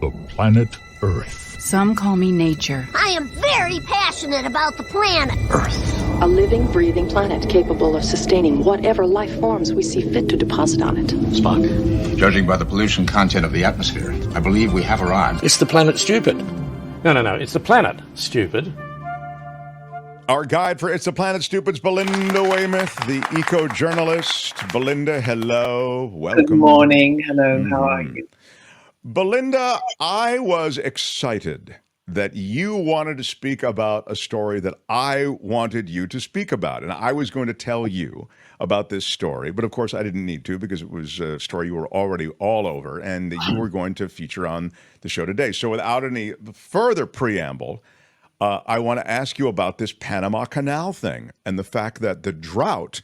The planet Earth. Some call me nature. I am very passionate about the planet Earth. A living, breathing planet capable of sustaining whatever life forms we see fit to deposit on it. Spock, judging by the pollution content of the atmosphere, I believe we have arrived. It's the planet stupid. No. It's the planet stupid. Our guide for It's the Planet Stupid's Belinda Weymouth, the eco-journalist. Belinda, hello. Welcome. Good morning. Hello. How are you? Belinda, I was excited that you wanted to speak about a story that I wanted you to speak about. And I was going to tell you about this story. But of course, I didn't need to because it was a story you were already all over and that you were going to feature on the show today. So without any further preamble, I want to ask you about this Panama Canal thing and the fact that the drought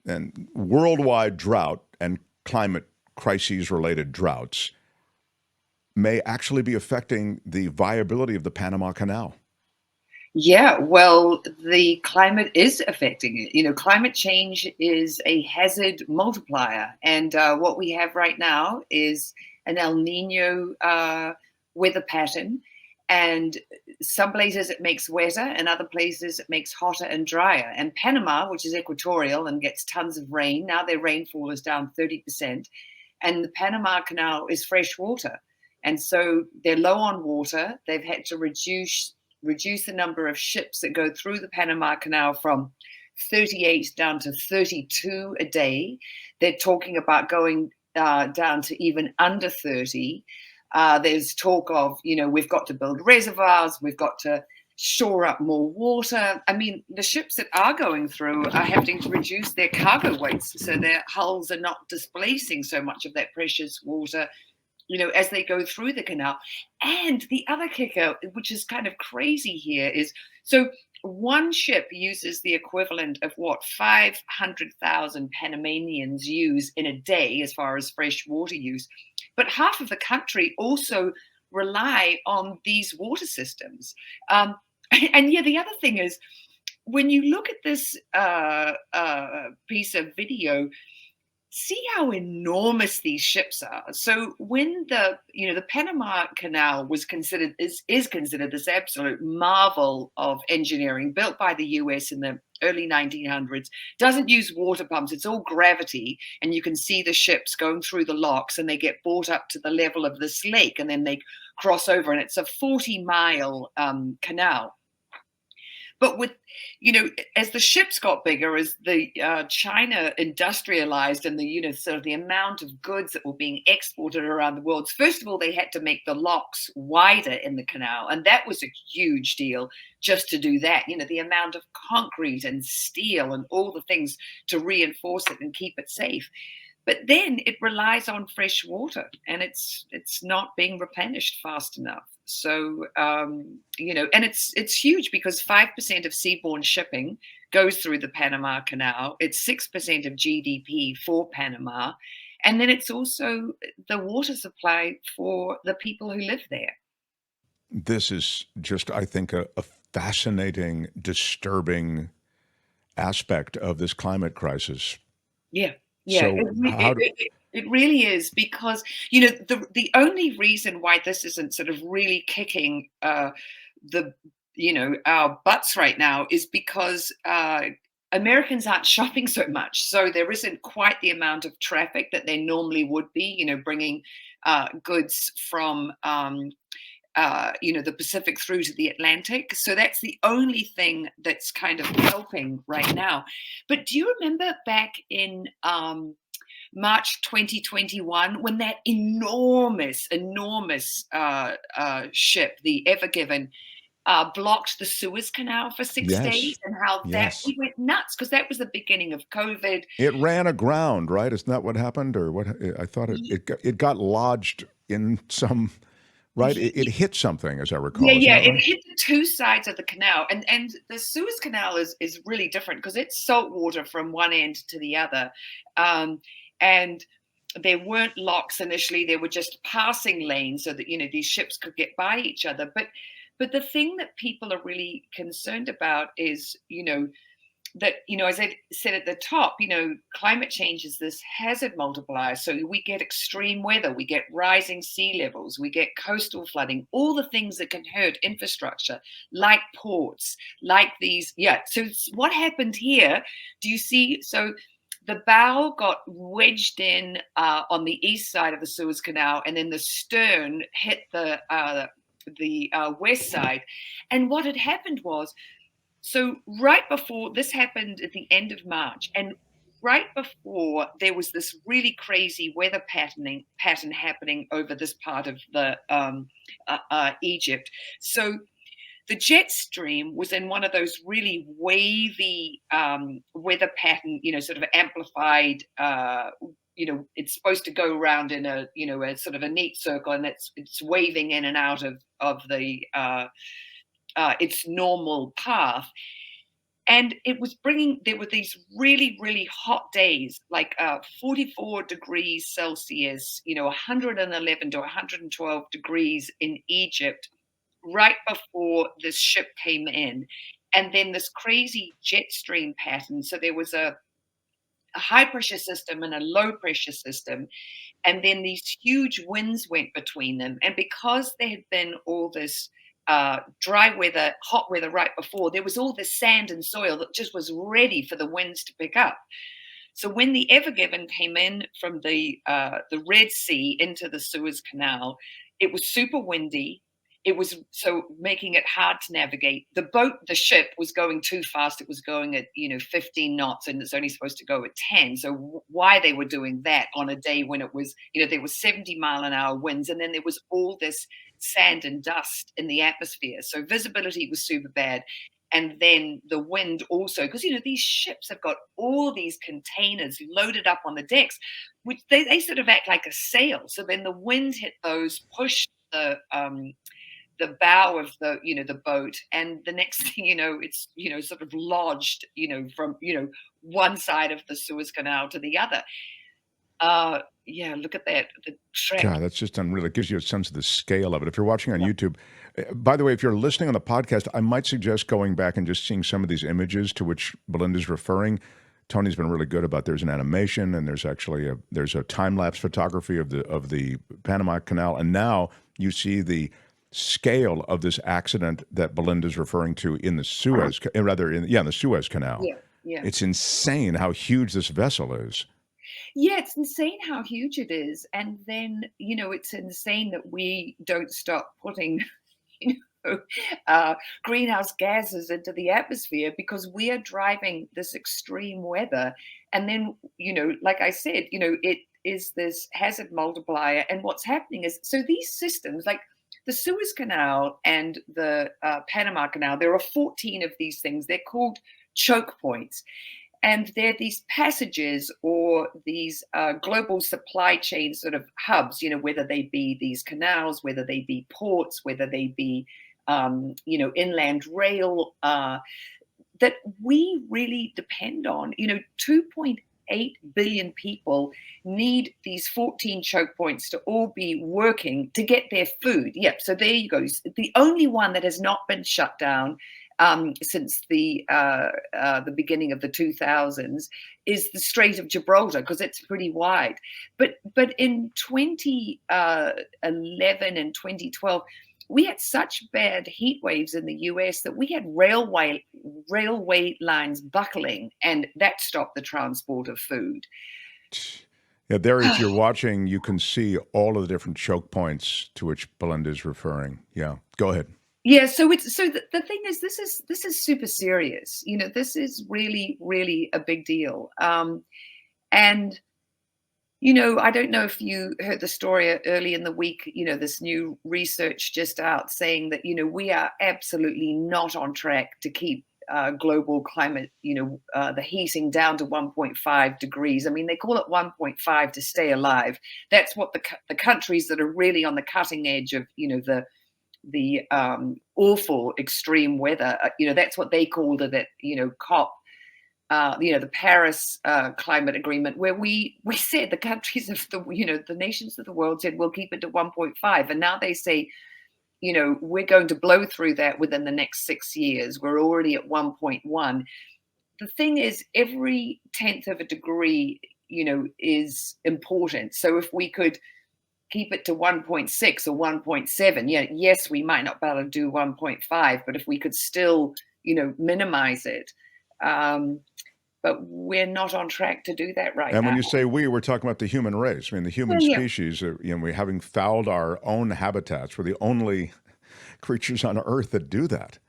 and worldwide drought and climate crises-related droughts may actually be affecting the viability of the Panama Canal. Yeah, well, the climate is affecting it. You know, climate change is a hazard multiplier. And what we have right now is an El Nino weather pattern. And some places it makes wetter and other places it makes hotter and drier. And Panama, which is equatorial and gets tons of rain, now their rainfall is down 30%. And the Panama Canal is fresh water. And so they're low on water. They've had to reduce the number of ships that go through the Panama Canal from 38 down to 32 a day. They're talking about going down to even under 30. There's talk of, we've got to build reservoirs, we've got to shore up more water. I mean, the ships that are going through are having to reduce their cargo weights so their hulls are not displacing so much of that precious water, as they go through the canal. And the other kicker, which is kind of crazy here, is so one ship uses the equivalent of what 500,000 Panamanians use in a day as far as fresh water use. But half of the country also rely on these water systems. And yeah, the other thing is, when you look at this piece of video, see how enormous these ships are. So when the Panama Canal was considered is considered this absolute marvel of engineering, built by the US in the early 1900s, doesn't use water pumps. It's all gravity, and you can see the ships going through the locks, and they get brought up to the level of this lake, and then they cross over, and it's a 40-mile canal. But with, as the ships got bigger, as the China industrialized and the, sort of the amount of goods that were being exported around the world, first of all, they had to make the locks wider in the canal. And that was a huge deal just to do that. The amount of concrete and steel and all the things to reinforce it and keep it safe. But then it relies on fresh water, and it's not being replenished fast enough. So, and it's huge because 5% of seaborne shipping goes through the Panama Canal. It's 6% of GDP for Panama. And then it's also the water supply for the people who live there. This is just, I think, a fascinating, disturbing aspect of this climate crisis. Yeah. Yeah, So it really is, because the only reason why this isn't sort of really kicking our butts right now is because Americans aren't shopping so much, so there isn't quite the amount of traffic that there normally would be. Bringing goods from the Pacific through to the Atlantic. So that's the only thing that's kind of helping right now. But do you remember back in March 2021 when that enormous ship, the Everg, blocked the Suez Canal for 6 days, and how that we went nuts because that was the beginning of COVID. It ran aground, right? Isn't that what happened? Or what? I thought it got lodged in some... Right, it hit something, as I recall. Yeah, right? It hit the two sides of the canal, and the Suez Canal is really different because it's salt water from one end to the other, and there weren't locks initially. There were just passing lanes so that these ships could get by each other. But the thing that people are really concerned about is that, as I said at the top, climate change is this hazard multiplier. So we get extreme weather, we get rising sea levels, we get coastal flooding, all the things that can hurt infrastructure, like ports, like these. Yeah. So what happened here? Do you see? So the bow got wedged in on the east side of the Suez Canal, and then the stern hit the west side. And what had happened was, so right before this happened at the end of March, and right before there was this really crazy weather pattern happening over this part of the Egypt. So the jet stream was in one of those really wavy weather pattern, sort of amplified. It's supposed to go around in a sort of a neat circle, and it's waving in and out of the its normal path. And there were these really, really hot days, like 44 degrees Celsius, 111 to 112 degrees in Egypt, right before this ship came in. And then this crazy jet stream pattern. So there was a high pressure system and a low pressure system. And then these huge winds went between them. And because there had been all this dry weather, hot weather right before, there was all this sand and soil that just was ready for the winds to pick up. So when the Everg came in from the Red Sea into the Suez Canal, it was super windy. It was so making it hard to navigate. The ship was going too fast. It was going at 15 knots, and it's only supposed to go at 10. So why they were doing that on a day when it was there was 70-mile-an-hour winds, and then there was all this sand and dust in the atmosphere. So visibility was super bad. And then the wind also, because these ships have got all these containers loaded up on the decks, which they sort of act like a sail. So then the wind hit those, pushed the bow of the boat, and the next thing it's sort of lodged from one side of the Suez Canal to the other. Look at that. The track. God, that's just unreal. It gives you a sense of the scale of it. If you're watching on YouTube, by the way, if you're listening on the podcast, I might suggest going back and just seeing some of these images to which Belinda's referring. Tony's been really good about. There's an animation, and there's actually there's a time-lapse photography of the Panama Canal, and now you see the scale of this accident that Belinda's referring to in the Suez, in the Suez Canal. Yeah. It's insane how huge this vessel is. Yeah, it's insane how huge it is. And then, it's insane that we don't stop putting, greenhouse gases into the atmosphere because we are driving this extreme weather. And then, like I said, it is this hazard multiplier. And what's happening is, so these systems, like the Suez Canal and the Panama Canal, there are 14 of these things. They're called choke points. And they're these passages or these global supply chain sort of hubs, whether they be these canals, whether they be ports, whether they be, inland rail, that we really depend on. 2.8 billion people need these 14 choke points to all be working to get their food. Yep. So there you go. The only one that has not been shut down since the beginning of the 2000s is the Strait of Gibraltar, because it's pretty wide. But in 2011 and 2012, we had such bad heat waves in the US that we had railway lines buckling, and that stopped the transport of food. Yeah, there, if you're watching, you can see all of the different choke points to which Belinda is referring. Yeah, go ahead. Yeah, so the thing is, this is super serious. This is really, really a big deal. And I don't know if you heard the story early in the week. This new research just out saying that we are absolutely not on track to keep global climate, the heating down to 1.5 degrees. I mean, they call it 1.5 to stay alive. That's what the countries that are really on the cutting edge of the awful extreme weather, that's what they called it at COP, the Paris climate agreement, where we said the countries of the nations of the world said we'll keep it to 1.5, and now they say we're going to blow through that within the next 6 years. We're already at 1.1. the thing is, every 10th of a degree, is important. So if we could keep it to 1.6 or 1.7, yes, we might not be able to do 1.5, but if we could still, minimize it. But we're not on track to do that right now. And when you say we're talking about the human race. I mean, the human species, we having fouled our own habitats. We're the only creatures on Earth that do that.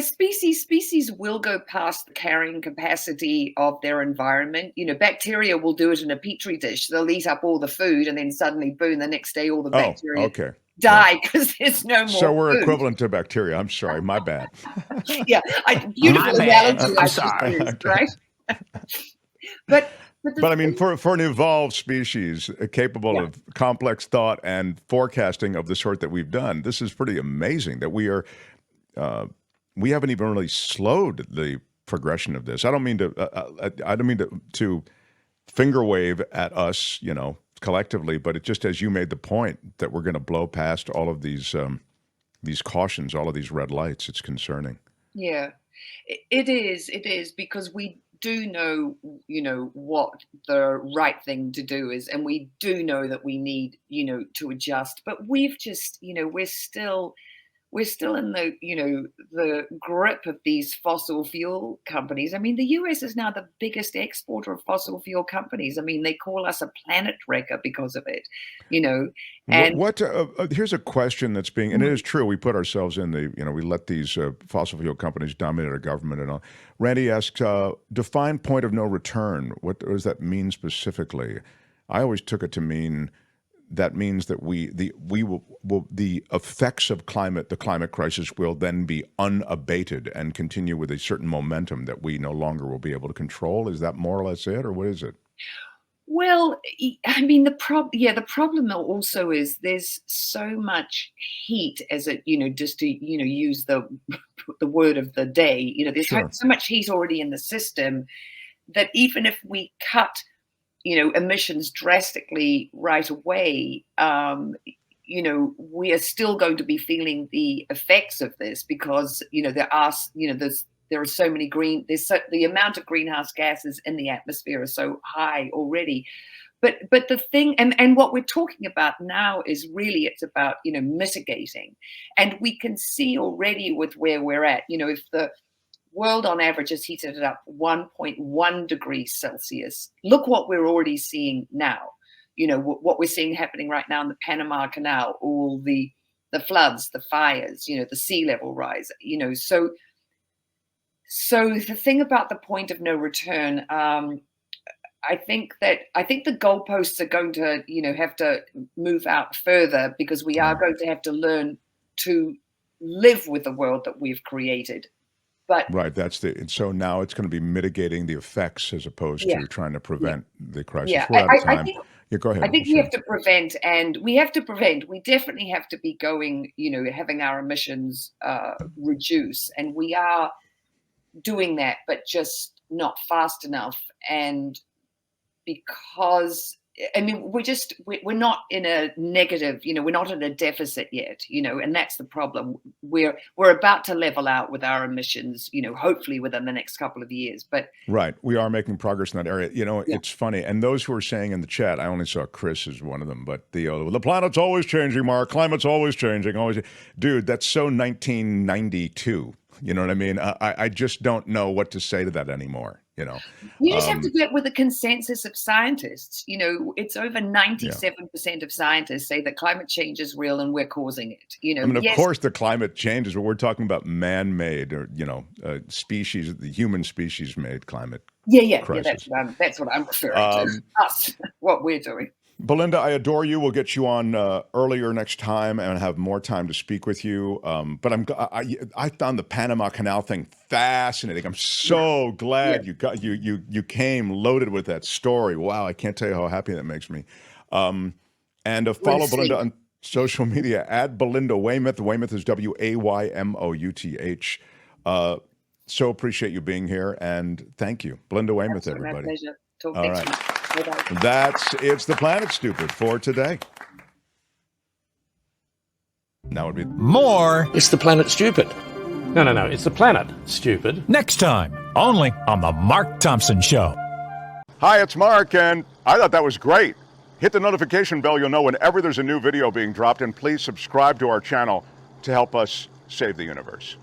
Species will go past the carrying capacity of their environment. Bacteria will do it in a petri dish. They'll eat up all the food, and then suddenly, boom, the next day all the bacteria die because there's no more So we're food. Equivalent to bacteria. I'm sorry, my bad. Beautiful analogy. I'm sorry. Right? But I mean, for an evolved species capable of complex thought and forecasting of the sort that we've done, this is pretty amazing that we are. We haven't even really slowed the progression of this. I don't mean to finger wave at us, collectively, but it just, as you made the point, that we're going to blow past all of these cautions, all of these red lights. It's concerning. Yeah, it is because we do know, what the right thing to do is, and we do know that we need, to adjust. But we've just, we're still in the, the grip of these fossil fuel companies. I mean, the US is now the biggest exporter of fossil fuel companies. I mean, they call us a planet wrecker because of it, And here's a question that's being, and it is true, we put ourselves in the, we let these fossil fuel companies dominate our government and all. Randy asks, define point of no return. What does that mean specifically? I always took it to mean that means that the effects of the climate crisis will then be unabated and continue with a certain momentum that we no longer will be able to control. Is that more or less it, or what is it? Well, I mean, the problem also is there's so much heat, as it, just to, use the word of the day, there's so much heat already in the system that even if we cut emissions drastically right away, we are still going to be feeling the effects of this because, there are so many the amount of greenhouse gases in the atmosphere is so high already. But the thing, and what we're talking about now is really, it's about, mitigating. And we can see already with where we're at, if the world on average has heated it up 1.1 degrees Celsius. Look what we're already seeing now. What we're seeing happening right now in the Panama Canal, all the floods, the fires, the sea level rise, So the thing about the point of no return, I think the goalposts are going to, have to move out further because we are going to have to learn to live with the world that we've created. But right, so now it's going to be mitigating the effects as opposed to trying to prevent the crisis. Yeah, We're out of time. Go ahead. I think we have to prevent, and we definitely have to be going, having our emissions reduce, and we are doing that, but just not fast enough. And because we're not in a negative, we're not in a deficit yet, and that's the problem. We're about to level out with our emissions, hopefully within the next couple of years. But right, we are making progress in that area. It's funny, and those who are saying in the chat, I only saw Chris as one of them, but the planet's always changing, Mark. Climate's always changing, always. Dude, that's so 1992. You know what I mean? I just don't know what to say to that anymore. You just have to get with the consensus of scientists. It's over 97% of scientists say that climate change is real and we're causing it. Of course the climate changes, but we're talking about man-made or, species, the human species-made climate crisis. That's what I'm referring to. Us, what we're doing. Belinda, I adore you. We'll get you on earlier next time and have more time to speak with you. But I found the Panama Canal thing fascinating. I'm so glad you came loaded with that story. Wow, I can't tell you how happy that makes me. And follow Belinda on social media at Belinda Waymouth. Waymouth is Waymouth. So appreciate you being here, and thank you, Belinda Weymouth, everybody. My pleasure. Talk All next right. week. It's the Planet Stupid for today. Now would be More. It's the Planet Stupid. No, it's the planet, stupid. Next time, only on The Mark Thompson Show. Hi, it's Mark, and I thought that was great. Hit the notification bell, you'll know whenever there's a new video being dropped, and please subscribe to our channel to help us save the universe.